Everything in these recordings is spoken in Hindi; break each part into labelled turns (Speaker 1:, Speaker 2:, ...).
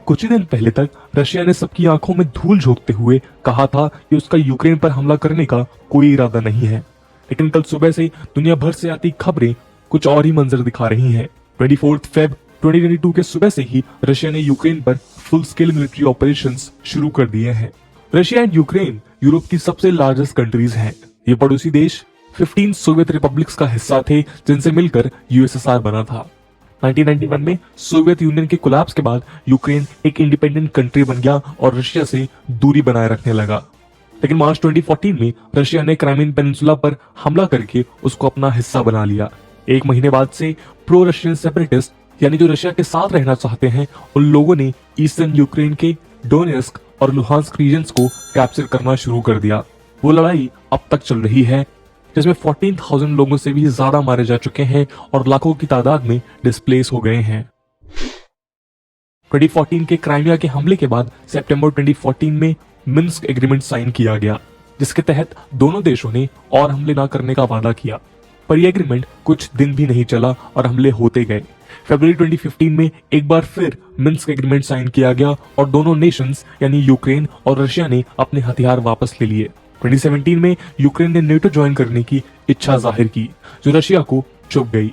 Speaker 1: कुछ ही दिन पहले तक रशिया ने सबकी आंखों में धूल झोंकते हुए कहा था कि उसका यूक्रेन पर हमला करने का कोई इरादा नहीं है, लेकिन कल सुबह से दुनिया भर से आती खबरें कुछ और ही मंजर दिखा रही हैं। 24 फेब 2022 के सुबह से ही रशिया ने यूक्रेन पर फुल स्केल मिलिट्री ऑपरेशंस शुरू कर दिए हैं। रशिया एंड यूक्रेन यूरोप की सबसे लार्जेस्ट कंट्रीज हैं। ये पड़ोसी देश 15 सोवियत रिपब्लिक्स का हिस्सा थे, जिनसे मिलकर यूएसएसआर बना था। 1991 में सोवियत यूनियन के कोलैप्स के बाद यूक्रेन एक इंडिपेंडेंट कंट्री बन गया और रशिया से दूरी बनाए रखने लगा। लेकिन मार्च 2014 में रशिया ने क्राइमियन पेनिनसुला पर हमला करके उसको अपना हिस्सा बना लिया। एक महीने बाद से प्रो रशियन सेपरेटिस्ट, यानी जो रशिया के साथ रहना चाहते हैं, उन लोगों ने ईस्टर्न यूक्रेन के डोनेस्क और लुहांस्क रीजन्स को कैप्चर करना शुरू कर दिया। वो लड़ाई अब तक चल रही है, जिसमें 14,000 लोगों से भी ज्यादा मारे जा चुके हैं और लाखों की तादाद में डिस्प्लेस हो गए हैं। 2014 के क्राइमिया के हमले के बाद सितंबर 2014 में मिन्स्क एग्रीमेंट साइन किया गया, जिसके तहत दोनों देशों ने और हमले न करने का वादा किया। पर यह एग्रीमेंट कुछ दिन भी नहीं चला और हमले होते गए। फरवरी 2015 में एक बार फिर मिन्स्क एग्रीमेंट साइन किया गया और दोनों नेशंस यानी यूक्रेन और रशिया ने अपने हथियार वापस ले लिए। 2017 में यूक्रेन ने नेटो ज्वाइन करने की इच्छा जाहिर की, जो रशिया को चुभ गई।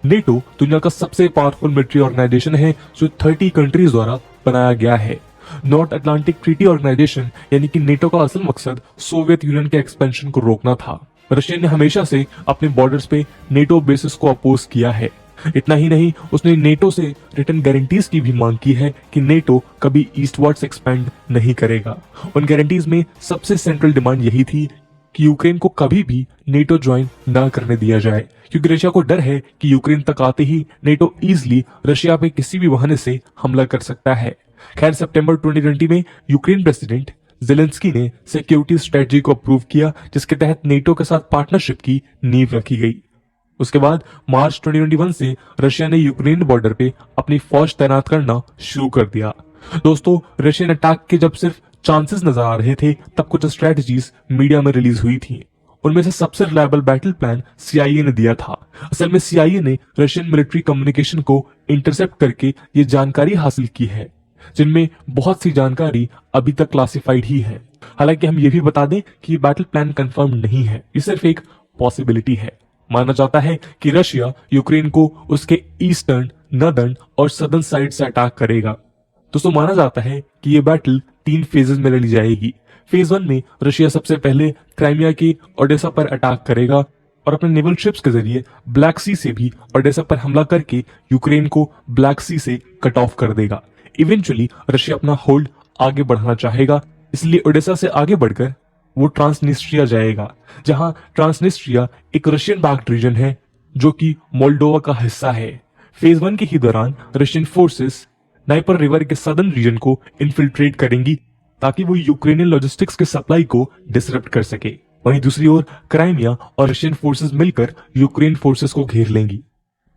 Speaker 1: नेटो दुनिया का सबसे पावरफुल मिलिट्री ऑर्गेनाइजेशन है, जो 30 कंट्रीज द्वारा बनाया गया है। नॉर्थ अटलांटिक ट्रीटी ऑर्गेनाइजेशन यानी कि नेटो का असल मकसद सोवियत यूनियन के एक्सपेंशन को रोकना था। रशिया ने हमेशा से अपने बॉर्डर्स पे नेटो बेसिस को अपोज किया है। इतना ही नहीं, उसने नेटो से रिटर्न गारंटीज की भी मांग की है कि नेटो कभी ईस्टवर्ड्स एक्सपेंड नहीं करेगा। उन गारंटीज में सबसे सेंट्रल डिमांड यही थी कि यूक्रेन को कभी भी नेटो ज्वाइन न करने दिया जाए, क्योंकि रशिया को डर है कि यूक्रेन तक आते ही नेटो इजीली रशिया पे किसी भी बहाने से हमला कर सकता है। खैर, सितंबर 2020 में यूक्रेन प्रेसिडेंट ज़ेलेंस्की ने सिक्योरिटी स्ट्रेटजी को अप्रूव किया, जिसके तहत नेटो के साथ पार्टनरशिप की नींव रखी गई। उसके बाद मार्च 2021 से रशिया ने यूक्रेन बॉर्डर पे अपनी फौज तैनात करना शुरू कर दिया। दोस्तों, रशियन अटैक के जब सिर्फ चांसेस नजर आ रहे थे, तब कुछ स्ट्रेटजीज मीडिया में रिलीज हुई थी। उनमें से सबसे रिलायबल बैटल प्लान CIA ने दिया था। असल में CIA ने रशियन मिलिट्री कम्युनिकेशन को इंटरसेप्ट करके ये जानकारी हासिल की है, जिनमें बहुत सी जानकारी अभी तक क्लासिफाइड ही है। हालांकि हम ये भी बता दें कि ये बैटल प्लान कंफर्म नहीं है, ये सिर्फ एक पॉसिबिलिटी है। माना जाता है कि रशिया यूक्रेन को उसके ईस्टर्न, नॉर्दर्न और सदर्न साइड से अटैक करेगा। दोस्तों, माना जाता है कि ये बैटल 3 फेजेस में लड़ी जाएगी। फेज 1 में रशिया सबसे पहले क्राइमिया की ओडेसा पर अटैक करेगा और अपने नेवल शिप्स के जरिए ब्लैक सी से भी ओडेसा पर हमला करके यूक्रेन को ब्लैक सी से कट ऑफ कर देगा। इवेंचुअली रशिया अपना होल्ड आगे बढ़ाना चाहेगा, इसलिए ओडेसा से आगे बढ़कर वो ट्रांसनिस्ट्रिया जाएगा, जहां ट्रांसनिस्ट्रिया एक रशियन बैक्ड रीजन है जो कि मोल्डोवा का हिस्सा है। फेज 1 के ही दौरान रशियन फोर्सेस नाइपर रिवर के सदर्न रीजन को इन्फिल्ट्रेट करेंगी, ताकि वो यूक्रेनियन लॉजिस्टिक्स के सप्लाई को डिसरप्ट कर सके। वहीं दूसरी ओर क्राइमिया और रशियन फोर्सेस मिलकर यूक्रेन फोर्सेस को घेर लेंगी।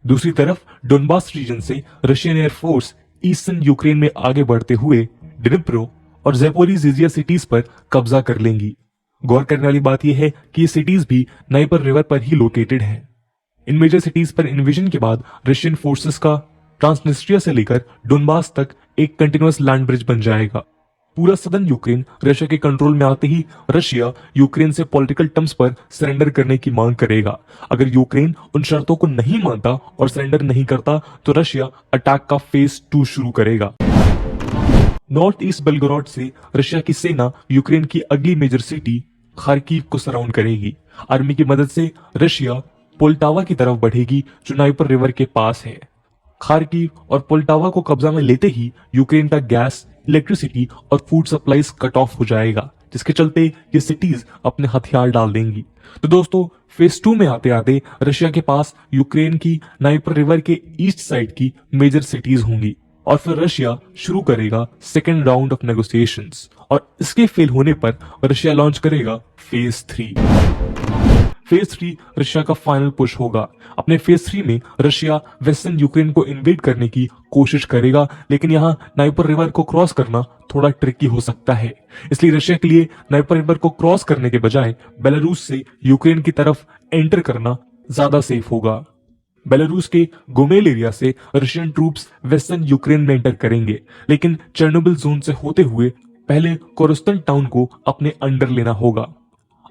Speaker 1: दूसरी तरफ डोनबास रीजन से रशियन एयरफोर्स ईस्टर्न यूक्रेन में आगे बढ़ते हुए डिनिप्रो और ज़ेपोरिज़िया सिटीज पर कब्जा कर लेंगी। गौर करने वाली बात यह है कि ये सिटीज भी नाइपर रिवर पर ही लोकेटेड हैं। इन मेजर सिटीज पर इन्वेजन के बाद रशियन फोर्सेस का ट्रांसनिस्ट्रिया से लेकर डोनबास तक एक कंटिन्यूअस लैंड ब्रिज बन जाएगा। पूरा सदर्न यूक्रेन रशिया के कंट्रोल में आते ही रशिया यूक्रेन से पॉलिटिकल टर्म्स पर सरेंडर करने की मांग करेगा। अगर यूक्रेन उन शर्तों को नहीं मानता और सरेंडर नहीं करता, तो रशिया अटैक का फेज 2 शुरू करेगा। नॉर्थ ईस्ट बेलगोरोड से रशिया की सेना यूक्रेन की अगली मेजर सिटी खार्किव को सराउंड करेगी। आर्मी की मदद से रशिया पोल्टावा की तरफ बढ़ेगी, जो नाइपर रिवर के पास है। खार्किव और पोल्टावा को कब्जा में लेते ही यूक्रेन का गैस, इलेक्ट्रिसिटी और फूड सप्लाईज कट ऑफ हो जाएगा, जिसके चलते ये सिटीज अपने हथियार डाल देंगी। तो दोस्तों, फेज 2 में आते आते रशिया के पास यूक्रेन की नाइपर रिवर के ईस्ट साइड की मेजर सिटीज होंगी और फिर रशिया शुरू करेगा सेकेंड राउंड ऑफ नेगोशिएशंस, और इसके फेल होने पर रशिया लॉन्च करेगा फेज 3। फेज 3 रशिया का फाइनल पुश होगा। अपने फेज 3 में रशिया वेस्टर्न यूक्रेन को इन्वेड करने की कोशिश करेगा, लेकिन यहाँ नाइपर रिवर को क्रॉस करना थोड़ा ट्रिकी हो सकता है। इसलिए रशिया के लिए नाइपर रिवर को क्रॉस करने के बजाय बेलारूस से यूक्रेन की तरफ एंटर करना ज्यादा सेफ होगा। बेलारूस के गोमेल एरिया से रशियन ट्रूप्स वेस्टर्न यूक्रेन में एंटर करेंगे, लेकिन चेर्नोबिल जोन से होते हुए पहले कोरोस्टन टाउन को अपने अंडर लेना होगा।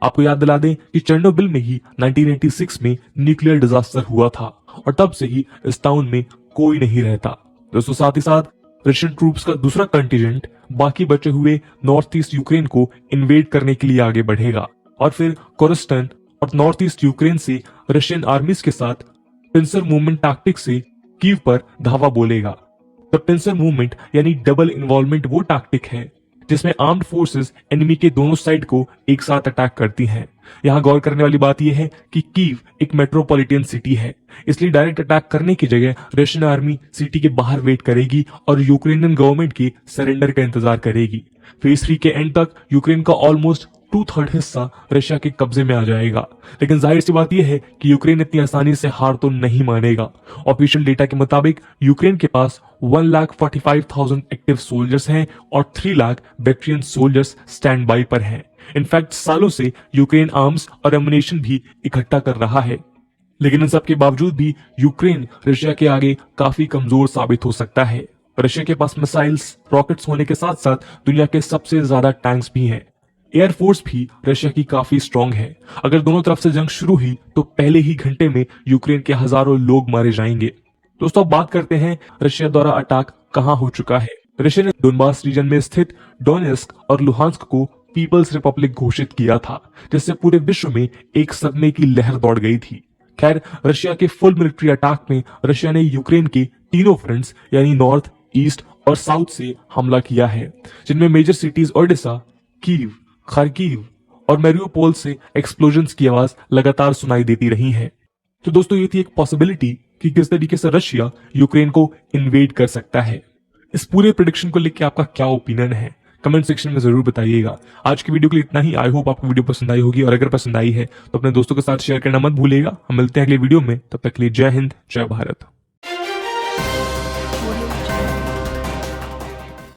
Speaker 1: आपको याद दिला दें कि चेर्नोबिल में ही 1986 में न्यूक्लियर डिजास्टर हुआ था और तब से ही इस टाउन में कोई नहीं रहता। दोस्तों साथ ही साथ रशियन ट्रूप्स का दूसरा कंटिजेंट बाकी बचे हुए नॉर्थ ईस्ट यूक्रेन को इन्वेड करने के लिए आगे बढ़ेगा और फिर कोरोस्टन और नॉर्थ ईस्ट यूक्रेन से रशियन आर्मीज के साथ पिंसर मूवमेंट टैक्टिक से कीव पर धावा बोलेगा। द पिंसर मूवमेंट यानी डबल इन्वॉल्वमेंट वो टैक्टिक है जिसमें आर्म्ड फोर्सेस एनिमी के दोनों साइड को एक साथ अटैक करती हैं। यहाँ गौर करने वाली बात यह है कि कीव एक मेट्रोपॉलिटन सिटी है, इसलिए डायरेक्ट अटैक करने की जगह रशियन आर्मी सिटी के बाहर वेट करेगी और यूक्रेनियन गवर्नमेंट के सरेंडर का इंतजार करेगी। फेज 3 के एंड तक यूक्रेन का ऑलमोस्ट 2/3 हिस्सा रशिया के कब्जे में आ जाएगा, लेकिन जाहिर सी बात यह है कि यूक्रेन इतनी आसानी से हार तो नहीं मानेगा। ऑफिशियल डेटा के मुताबिक यूक्रेन के पास 1,45,000 एक्टिव सोल्जर्स हैं और 3 lakh veteran soldiers stand by पर हैं। इनफैक्ट सालों से यूक्रेन आर्म्स और एमुनेशन भी इकट्ठा कर रहा है, लेकिन इन सब के बावजूद भी यूक्रेन रशिया के आगे काफी कमजोर साबित हो सकता है। रशिया के पास मिसाइल्स, रॉकेट्स होने के साथ साथ दुनिया के सबसे ज्यादा टैंक्स भी हैं। एयरफोर्स भी रशिया की काफी स्ट्रांग है। अगर दोनों तरफ से जंग शुरू हुई तो पहले ही घंटे में यूक्रेन के हजारों लोग मारे जाएंगे। दोस्तों अब बात करते हैं रशिया द्वारा अटैक कहां हो चुका है। रशिया ने डोनबास रीजन में स्थित डोनेस्क और लुहांस्क को पीपल्स रिपब्लिक घोषित किया था, जिससे पूरे विश्व में एक सदमे की लहर दौड़ गई थी। खैर, रशिया के फुल मिलिट्री अटैक में रशिया ने यूक्रेन के तीनों फ्रंट्स यानी नॉर्थ, ईस्ट और साउथ से हमला किया है, जिनमें major cities Odessa, Kyiv, Kharkiv और मैरियोपोल से एक्सप्लोजन्स की आवाज लगातार सुनाई देती रही है। तो दोस्तों ये थी एक पॉसिबिलिटी कि किस तरीके से रशिया यूक्रेन को इन्वेड कर सकता है। इस पूरे प्रेडिक्शन को लेकर आपका क्या ओपिनियन है कमेंट सेक्शन में जरूर बताइएगा। आज की वीडियो के लिए इतना ही। आई होप आपको वीडियो पसंद आई होगी और अगर पसंद आई है तो अपने दोस्तों के साथ शेयर करना मत भूलिएगा। हम मिलते हैं अगले वीडियो में, तब तक के लिए जय हिंद, जय भारत।